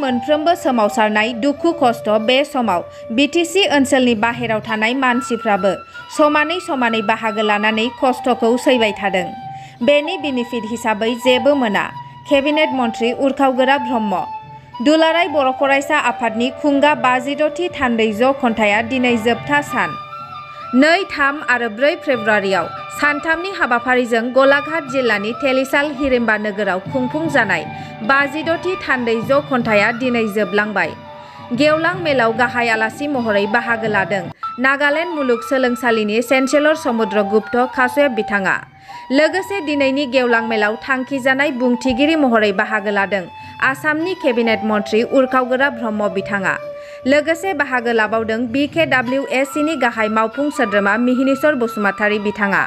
मोनफ्रोमबो सोमावसारनाय दुखु खस्थ' बे समाव बिटिसि ओनसोलनि बाहेराव थानाय मानसिफ्राबो समानै बाहागो लानानै खस्थ'खौ सैबाय थादों। बेनि बेनिफिट हिसाबै जेबो मोना। केबिनेट मन्थ्रि उरखावगोरा ब्रह्म। दुलाराय बर' फरायसा आफादनि खुंगा 56थि थान्दै ज' खन्थाइया दिनै जोबथा सान। 2, 3 आरो 4 फेब्रुवारियाव सानथामनि हाबाफारिजों गलाघाट जिल्लानि तेलिसाल हिरिम्बा नोगोराव खुंफुंजानाय 56थि थान्दै ज' खन्थाइया दिनै जोबलांबाय। गेवलां मेलाव गाहाय आलासि महरै बाहागो लादों नागालेण्ड मुलुग सोलोंसालिनि चेन्सेलर समुद्र गुप्त काश्यप बिथाङा। लोगोसे दिनैनि गेवलां मेलाव थांखिजानाय बुंथिगिरि महरै बाहागो लादों आसामनि केबिनेट मन्थ्रि उरखावगोरा ब्रह्म बिथाङा। लोगोसे बाहागो लाबावदों BKWSCनि गाहाय मावफुं सोद्रोमा मिहिनीश्वर बसुमतारी बिथाङा।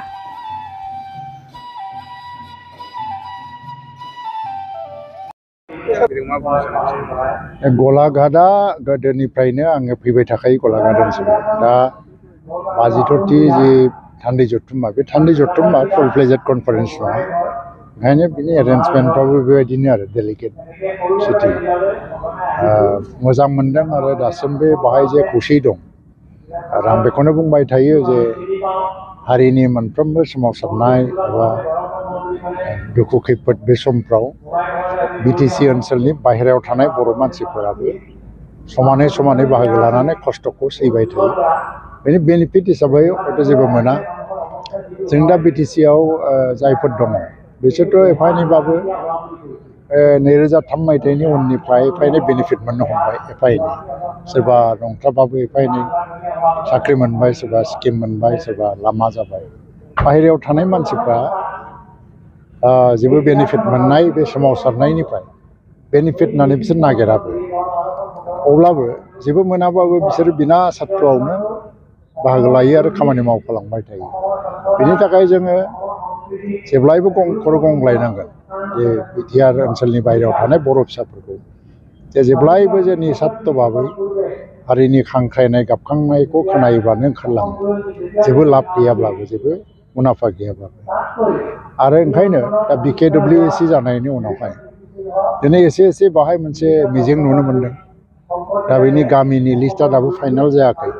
गलाघाटआ गोदोनिफ्रायनो आङो फैबाय थाखायो गलाघाट ओनसोलाव। दा 56थि जि थान्दै जथुम्मा, बे थान्दै जथुम्मा फुल फ्लेजेड कनफारेन्स नङा। ओंखायनो बिनि एरेन्जमेन्टफ्राबो बेबायदिनो आरो डेलिगेट सिटि। मोजां मोनदों आरो दासिमबो बाहाय जे खौसेयै दं। आरो आं बेखौनो बुंबाय थायो जे हारिनि मोनफ्रोमबो सोमावसारनाय एबा दुखु खैफोद बे समफ्राव बिटिसि ओनसोलनि बाहेरायाव थानाय बर' मानसिफोराबो समानै बाहागो लानानै खस्थ'खौ सैबाय थायो। बेनि बेनिफिट हिसाबै हयथ' जेबो मोना। जों दा बिटिसिआव जायफोर दङ बिसोरथ' एफा एनैबाबो 2003 मायथाइनि उननिफ्राय एफा एनै बेनिफिट मोननो हमबाय। एफा एनै सोरबा नंथ्राबाबो एफा एनै साख्रि मोनबाय, सोरबा स्किम मोनबाय, सोरबा लामा जाबाय। बाहेरायाव थानाय मानसिफ्रा जेबो बेनिफिट मोननाय बे सोमावसारनायनिफ्राय बेनिफिट होननानै बिसोर नागिराबो। अब्लाबो जेबो मोनाबाबो बिसोर बिना सात्त'आवनो बाहागो लायो आरो खामानि मावफालांबाय थायो। बेनि थाखाय जोङो जेब्लायबो खर' गंग्लायनांगोन जे बिटिआर ओनसोलनि बाहेरायाव थानाय बर' फिसाफोरखौ जे जेब्लायबो जे निसात्त' भाबै हारिनि खांख्रायनाय गाबखांनायखौ खोनायोब्लानो ओंखारलाङो। जेबो लाब गैयाब्लाबो, जेबो मुलाम्फा गैयाब्लाबो। आरो ओंखायनो दा BKWSC जानायनि उनावहाय दिनै एसे बाहाय मोनसे मिजिं नुनो मोन्दों। दा बेनि गामिनि लिस्टआ दाबो फाइनाल जायाखै,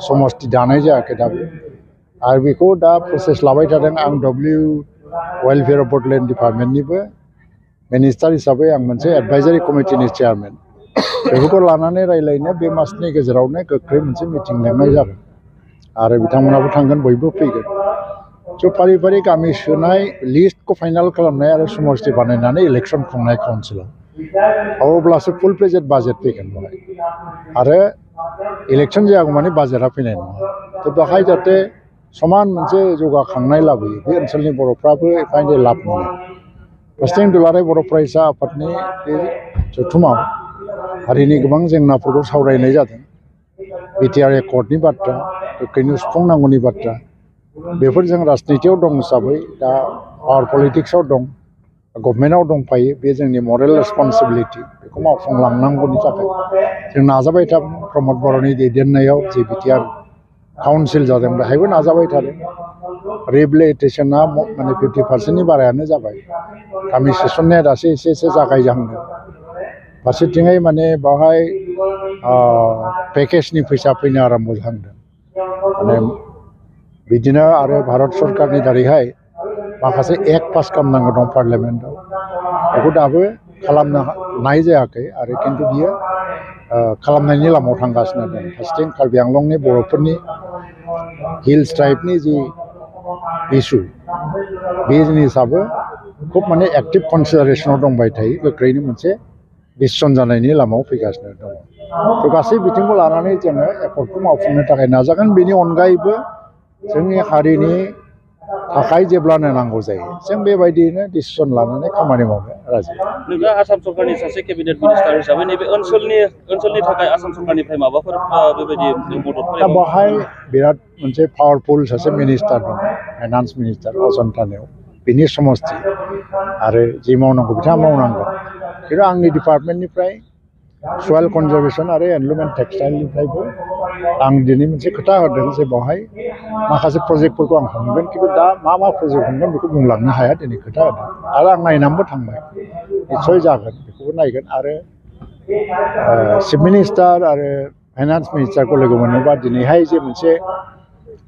समस्ति दानाय जायाखै दाबो। आरो बेखौ दा प्रसेस लाबाय थादों। आं वेलफेयार अफ बड'लेण्ड डिपार्टमेन्टनिबो मिनिस्टार हिसाबै आं मोनसे एडभाइजारि कमिटिनि चेयारमेन। बेफोरखौ लानानै रायज्लायनो बे मासनि गेजेरावनो गोख्रै मोनसे मिटिं लेंनाय जागोन। आरो बिथांमोनाबो थांगोन, बयबो फैगोन। स' फारि गामि सोनाय, लिस्टखौ फाइनाल खालामनाय आरो समस्ति बानायनानै इलेक्सन खुंनाय काउन्सिलाव। अब्लासो फुल फ्लेजेड बाजेट फैगोन बेवहाय। आरो इलेक्सन जायागौमानि बाजेटआ फैनाय नङा। थ' बेवहाय जाहाथे समान मोनसे जौगाखांनाय लाबोयो, बे ओनसोलनि बर'फ्राबो एफा एनै लाब मोनो। फारसेथिं दुलाराय बर' फरायसा आफादनि बे जथुमाव हारिनि गोबां जेंनाफोरखौ सावरायनाय जादों। बिटिआर एकर्डनि बाथ्रा, गोख्रैनो सुफुंनांगौनि बाथ्रा। बेफोर जों राजनितियाव दं हिसाबै दा पावार पलिटिक्सआव दं, गभर्नमेन्टआव दंफायो। बे जोंनि मरेल रेसपन्सिबिलिटि, बेखौ मावफुंलांनांगौनि थाखाय जों नाजाबाय थादों। प्रमद बर'नि दैदेननायाव जे बिटिआर काउन्सिल जादों बेहायबो नाजाबाय थादों। रिहेबिलिटेसना माने 50% बारायानो जाबाय। गामि सोसननाया दासो एसे जागायजाहांदों। फारसेथिङै माने बेवहाय पेकेजनि फैसा फैनो आराम्भ जाहांदों। माने बिदिनो आरो भारत सरकारनि दारैहाय माखासे एक्ट पास खालामनांगौ दं पार्लियामेन्टआव। बेखौ दाबो खालामनाय जायाखै आरो खिन्थु बियो खालामनायनि लामायाव थांगासिनो दं। फारसेथिं कार्बि आंलंनि बर'फोरनि हिल्स ट्राइबनि जि इसु, बे जिनिसाबो खुब माने एक्टिभ कनसिडारेसनाव दंबाय थायो। गोख्रैनो मोनसे डिसिसन जानायनि लामायाव फैगासिनो दङ। थ' गासै बिथिंखौ लानानै जोङो एकर्डखौ मावफुंनो थाखाय नाजागोन। बेनि अनगायैबो जोंनि हारिनि थाखाय जेब्लानो नांगौ जायो जों बेबायदियैनो डिसिसन लानानै खामानि मावनो राजि। नोंथाङा आसाम सरकारनि सासे केबिनेट मिनिस्टार हिसाबै नैबे ओनसोलनि थाखाय आसाम सरकारनिफ्राय माबाफोर बेबायदि मददफोर? बेवहाय बिराद मोनसे पावारफुल सासे मिनिस्टार दं, फाइनान्स मिनिस्टार अजन्ता नेउग। बिनि समस्ति आरो जि मावनांगौ बिथाङा मावनांगोन। खिन्थु आंनि डिपार्टमेन्टनिफ्राय सयल कनजारभेसन आरो एनभायरनमेन्ट टेक्सटाइलनिफ्रायबो आं दिनै मोनसे खोथा होदों जे बेवहाय माखासे प्रजेक्टफोरखौ आं हमगोन। खिन्थु दा मा प्रजेक्ट हमगोन बेखौ बुंलांनो हाया, दिनै खोथा होदों। आरो आं नायनानैबो थांबाय। निस्सय जागोन, बेखौबो नायगोन। आरो चिफ मिनिस्टार आरो फाइनान्स मिनिस्टारखौ लोगो मोनोबा दिनैहाय जे मोनसे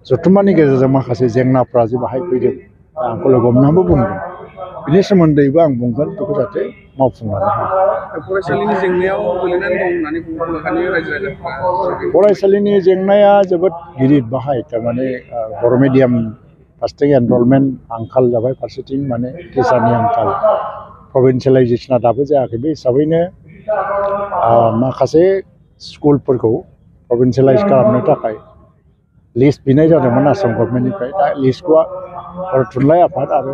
जथुम्मानि गेजेरजों माखासे जेंनाफ्रा जे बाहाय फैदों आंखौ लोगो हमनानैबो बुंदों बिनि सोमोन्दैबो आं बुंगोन बेखौ जाहाथे मावफुंलांनो हायो। फरायसालिनि जेंनायाव गोलैनानै दं होननानै बुंनो रायजो राजाफ्रा फरायसालिनि जेंनाया जोबोद गिदिर बाहाय थारमाने बर' मिडियाम फार्स्टथिं एनरलमेन्ट आंखाल जाबाय फारसेथिं माने टिचारनि आंखाल प्रभिन्सियेलाइजेसना दाबो जायाखै बे हिसाबैनो माखासे स्कुलफोरखौ प्रभिन्सियेलाइज खालामनो थाखाय लिस्ट बिनाय जादोंमोन आसाम गभर्नमेन्टनिफ्राय दा लिस्टखौ बर' थुनलाइ आफाद आरो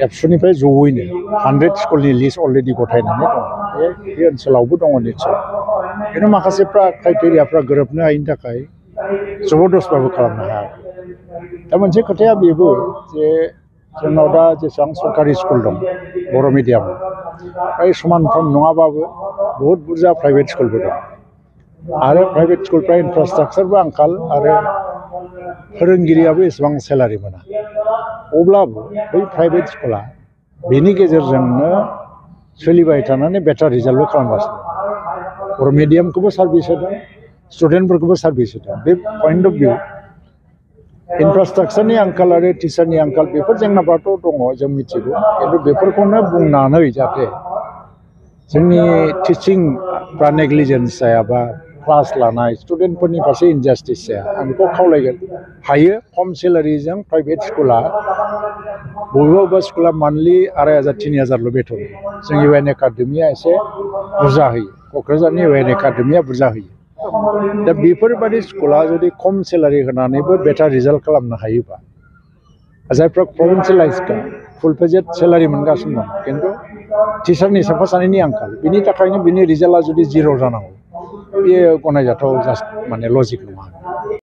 एबसुनिफ्राय जयैनो 100 स्कुलनि लिस्ट अलरेडि गथायनानै दं बे ओनसोलावबो दङ निस्सय खिन्थु माखासेफ्रा क्राइटेरियाफ्रा गोरोबनो हायिनि थाखाय जबरदस्तबाबो खालामनो हायाखै दा मोनसे खोथाया बेबो जे जोंनाव दा जेसेबां सरकारि स्कुल दं बर' मिडियामाव फ्राय समानफ्राम नङाबाबो बहुद बुरजा प्राइभेट स्कुलबो दं आरो प्राइभेट स्कुलफ्रा इनफ्रास्ट्राक्चारबो आंखाल आरो फोरोंगिरियाबो एसेबां सेलारि मोना अब्लाबो बै प्राइभेट स्कुला बेनि गेजेरजोंनो सोलिबाय थानानै बेटार रिजाल्टबो खालामगासिनो बर' मिडियामखौबो सार्भिस होदों स्टुडेन्टफोरखौबो सार्भिस होदों बे पइन्ट अफ भिउ इनफ्रास्ट्राक्चारनि आंखाल आरो टिचारनि आंखाल बेफोर जेंनाफ्राथ' दङ जों मिथिगौ खिन्थु बेफोरखौनो बुंनानै जाहाथे जोंनि टिचिंफ्रा नेग्लिजेन्स जायाबा क्लास लानाय स्टुडेन्टफोरनि फारसे इनजास्टिस जाया आं बेखौ खावलायगोन हायो खम सेलारिजों प्राइभेट स्कुला बबेबा स्कुला मान्थलि 2500-3000ल' बेथन जों इउएन एकाडेमिया एसे बुरजा होयो क'क्राझारनि इउएन एकाडेमिया बुरजा होयो दा बेफोरबायदि स्कुला जुदि खम सेलारि होनानैबो बेटार रिजाल्ट खालामनो हायोबा जायफ्रा प्रभिन्सियेलाइजखा फुल पेजेड सेलारि मोनगासिनो दं खिन्थु टिचारनि साफा सानैनि आंखाल बिनि थाखायनो बिनि रिजाल्टआ जुदि जिर' जानांगौ बेयो गनायजाथाव जास्ट माने लजिक नङा